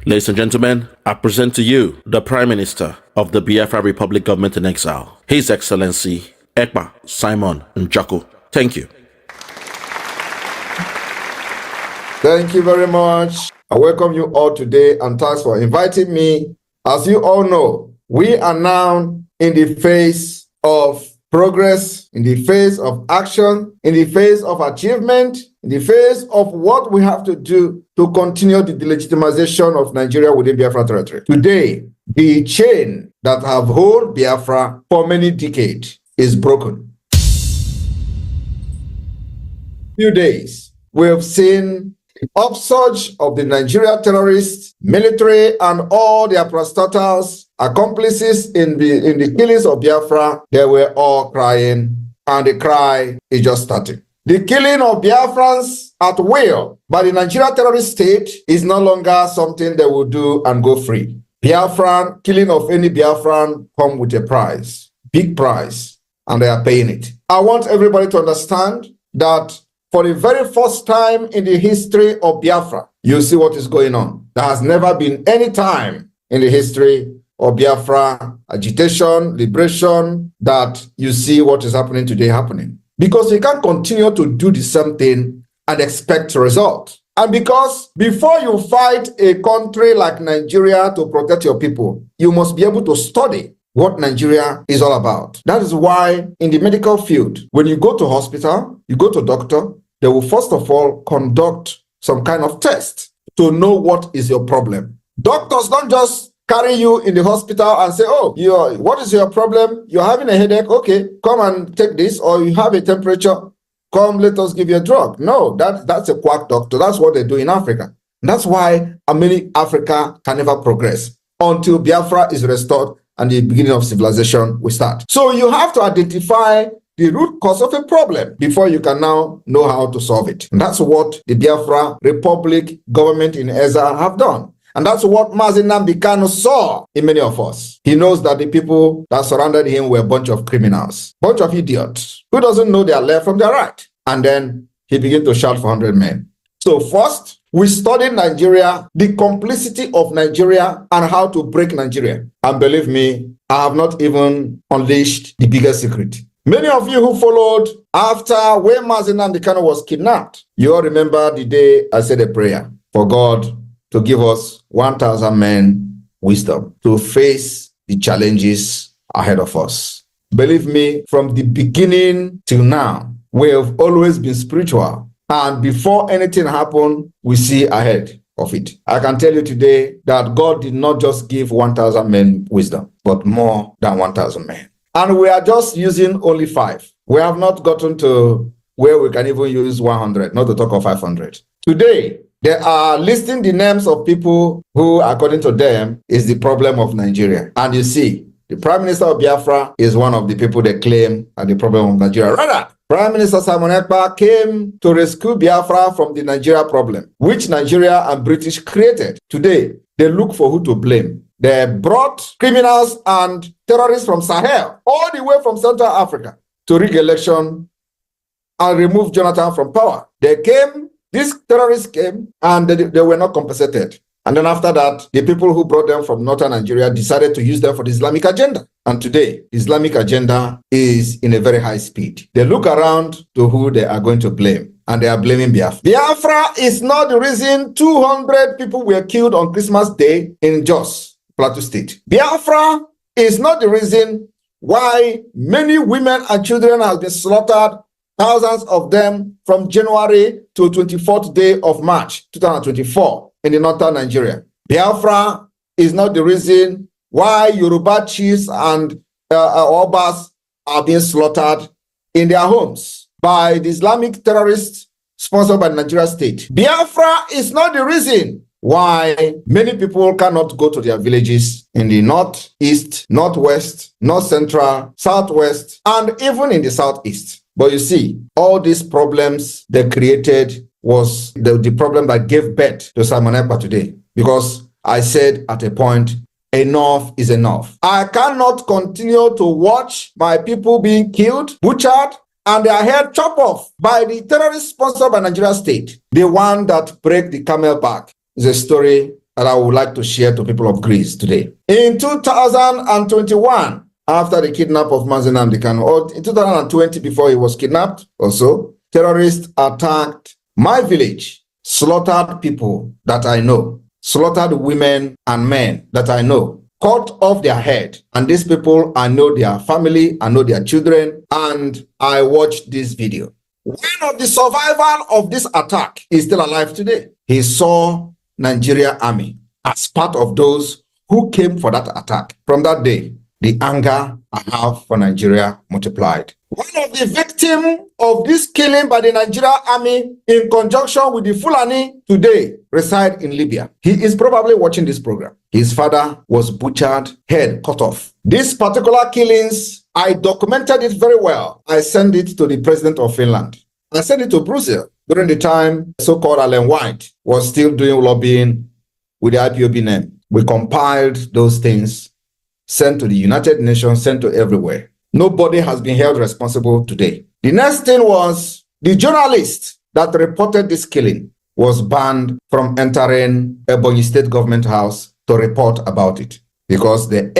Ladies and gentlemen, I present to you the Prime Minister of the Biafra Republic Government in Exile, His Excellency Ekpa Simon Njaku. Thank you. Thank you very much. I welcome you all today and thanks for inviting me. As you all know, we are now in the phase of progress, in the phase of action, in the phase of achievement, in the phase of what we have to do to continue the delegitimization of Nigeria within Biafra territory. Today, the chain that have held Biafra for many decades is broken. Few days, we have seen the upsurge of the Nigeria terrorists, military, and all their parastatals, accomplices in the killings of Biafra. They were all crying, and the cry is just starting. The killing of Biafrans at will by the Nigeria terrorist state is no longer something they will do and go free. Biafran, killing of any Biafran come with a price, big price, and they are paying it. I want everybody to understand that for the very first time in the history of Biafra, you see what is going on. There has never been any time in the history of Biafra agitation, liberation, that you see what is happening today happening. Because you can't continue to do the same thing and expect a result. And because before you fight a country like Nigeria to protect your people, you must be able to study what Nigeria is all about. That is why in the medical field, when you go to hospital, you go to doctor, they will first of all conduct some kind of test to know what is your problem. Doctors don't just carry you in the hospital and say, oh, what is your problem? You're having a headache. Okay, come and take this. Or you have a temperature. Come, let us give you a drug. No, that's a quack doctor. That's what they do in Africa. That's why many Africa can never progress until Biafra is restored and the beginning of civilization will start. So you have to identify the root cause of a problem before you can now know how to solve it. And that's what the Biafra Republic government in Exile have done. And that's what Mazi Nnamdi Kanu saw in many of us. He knows that the people that surrounded him were a bunch of criminals, bunch of idiots who doesn't know their left from their right. And then he began to shout for 100 men. So first, we studied Nigeria, the complicity of Nigeria, and how to break Nigeria. And believe me, I have not even unleashed the biggest secret. Many of you who followed after when Mazi Nnamdi Kanu was kidnapped, you all remember the day I said a prayer for God to give us 1,000 men wisdom to face the challenges ahead of us. Believe me, from the beginning till now, we have always been spiritual. And before anything happened, we see ahead of it. I can tell you today that God did not just give 1,000 men wisdom, but more than 1,000 men. And we are just using only 5. We have not gotten to where we can even use 100, not to talk of 500. Today, they are listing the names of people who, according to them, is the problem of Nigeria. And you see, the Prime Minister of Biafra is one of the people they claim are the problem of Nigeria. Rather, Prime Minister Simon Ekpa came to rescue Biafra from the Nigeria problem, which Nigeria and British created. Today, they look for who to blame. They brought criminals and terrorists from Sahel, all the way from Central Africa, to rig election and remove Jonathan from power. These terrorists came, and they were not compensated. And then after that, the people who brought them from northern Nigeria decided to use them for the Islamic agenda. And today, the Islamic agenda is in a very high speed. They look around to who they are going to blame, and they are blaming Biafra. Biafra is not the reason 200 people were killed on Christmas Day in Jos, Plateau State. Biafra is not the reason why many women and children have been slaughtered, thousands of them from January to 24th day of March 2024 in the northern Nigeria. Biafra is not the reason why Yoruba chiefs and Obas are being slaughtered in their homes by the Islamic terrorists sponsored by the Nigeria state. Biafra is not the reason why many people cannot go to their villages in the northeast, northwest, north central, southwest, and even in the southeast. But you see, all these problems they created was the problem that gave birth to Simon Ekpa today. Because I said at a point, enough is enough. I cannot continue to watch my people being killed, butchered, and their head chopped off by the terrorists sponsored by Nigeria state. The one that break the camel back is a story that I would like to share to people of Greece today. In 2021, after the kidnap of Mazi Nnamdi Kanu, or in 2020 before he was kidnapped also, terrorists attacked my village, slaughtered people that I know, slaughtered women and men that I know, cut off their head. And these people, I know their family, I know their children, and I watched this video. One of the survivors of this attack is still alive today. He saw Nigeria Army as part of those who came for that attack. From that day, the anger I have for Nigeria multiplied. One of the victims of this killing by the Nigeria Army in conjunction with the Fulani today reside in Libya. He is probably watching this program. His father was butchered, head cut off. These particular killings, I documented it very well. I sent it to the president of Finland. I sent it to Brussels during the time so-called Alan White was still doing lobbying with the IPOB name. We compiled those things, sent to the United Nations, sent to everywhere. Nobody has been held responsible today. The next thing was the journalist that reported this killing was banned from entering Ebonyi State Government House to report about it because they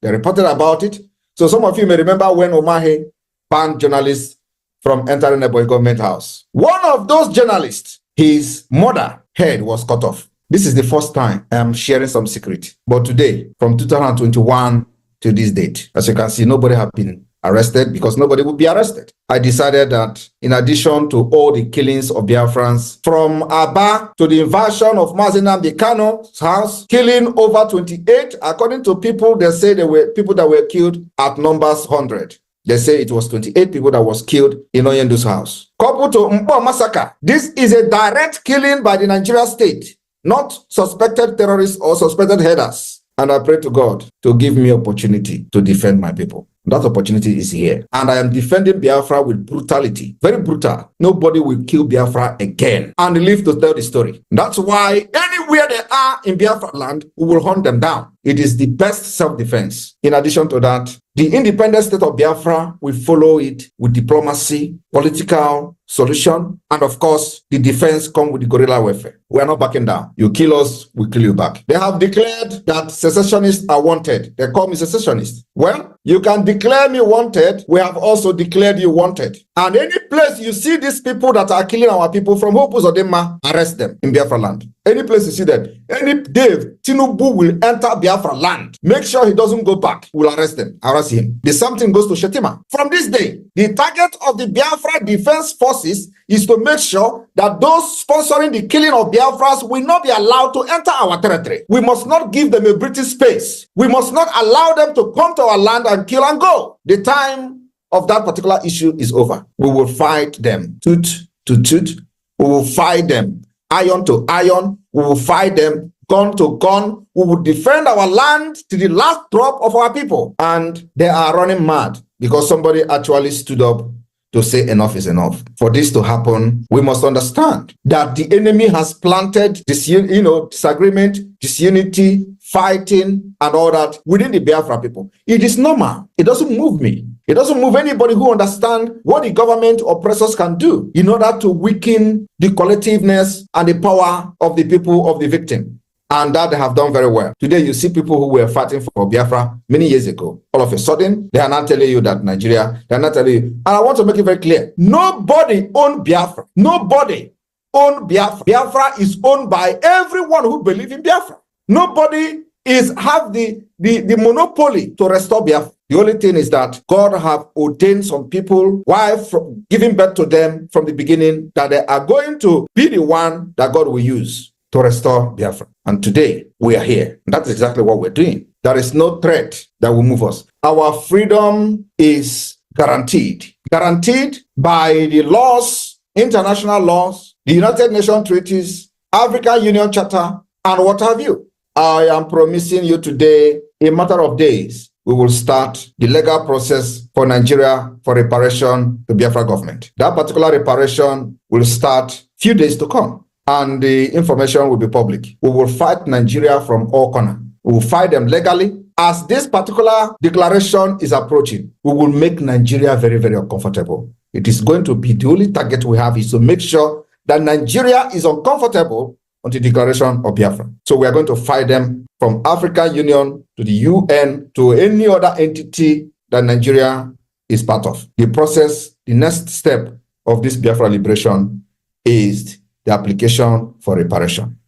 reported about it. So some of you may remember when Omahe banned journalists from entering Ebonyi Government House. One of those journalists, his mother head was cut off. This is the first time I am sharing some secret. But today, from 2021 to this date, as you can see, nobody has been arrested because nobody will be arrested. I decided that in addition to all the killings of Biafrans, from Aba to the invasion of Mazi Nnamdi Kanu's house, killing over 28, according to people, they say there were people that were killed at numbers 100. They say it was 28 people that was killed in Oyendu's house. Coupled to Mpo massacre, this is a direct killing by the Nigeria state, not suspected terrorists or suspected headers. And I pray to God to give me opportunity to defend my people. That opportunity is here. And I am defending Biafra with brutality. Very brutal. Nobody will kill Biafra again and live to tell the story. That's why anywhere they are in Biafra land, we will hunt them down. It is the best self-defense. In addition to that, the independent state of Biafra will follow it with diplomacy, political solution, and of course, the defense come with the guerrilla warfare. We are not backing down. You kill us, we kill you back. They have declared that secessionists are wanted. They call me secessionist. Well, you can declare me wanted. We have also declared you wanted. And any place you see these people that are killing our people from Hopus or Dema, arrest them in Biafra land. Any place you see that, any day Tinubu will enter Biafra land, make sure he doesn't go back. We'll arrest them, arrest him. The same thing goes to Shetima. From this day, the target of the Biafra Defense Forces is to make sure that those sponsoring the killing of Biafras will not be allowed to enter our territory. We must not give them a British space. We must not allow them to come to our land and kill and go. The time of that particular issue is over. We will fight them tooth to tooth. We will fight them iron to iron. We will fight them gun to gun. We will defend our land to the last drop of our people. And they are running mad because somebody actually stood up to say enough is enough. For this to happen, we must understand that the enemy has planted disagreement, disunity, fighting, and all that within the Biafra people. It is normal. It doesn't move me. It doesn't move anybody who understands what the government oppressors can do in order to weaken the collectiveness and the power of the people of the victim. And that they have done very well. Today, you see people who were fighting for Biafra many years ago. All of a sudden, they are not telling you that Nigeria, they are not telling you. And I want to make it very clear. Nobody owns Biafra. Nobody owns Biafra. Biafra is owned by everyone who believes in Biafra. Nobody have the monopoly to restore Biafra. The only thing is that God have ordained some people while giving birth to them from the beginning that they are going to be the one that God will use to restore Biafra. And today we are here. And that's exactly what we're doing. There is no threat that will move us. Our freedom is guaranteed. Guaranteed by the laws, international laws, the United Nations treaties, African Union Charter, and what have you. I am promising you today, in a matter of days, we will start the legal process for Nigeria for reparation to Biafra government. That particular reparation will start few days to come, and the information will be public. We will fight Nigeria from all corners. We will fight them legally. As this particular declaration is approaching, we will make Nigeria very, very uncomfortable. It is going to be the only target we have is to make sure that Nigeria is uncomfortable until the declaration of Biafra. So we are going to fight them from African Union to the UN to any other entity that Nigeria is part of. The process, the next step of this Biafra liberation is the application for reparation.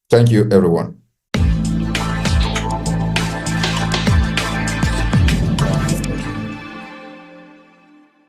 Thank you, everyone.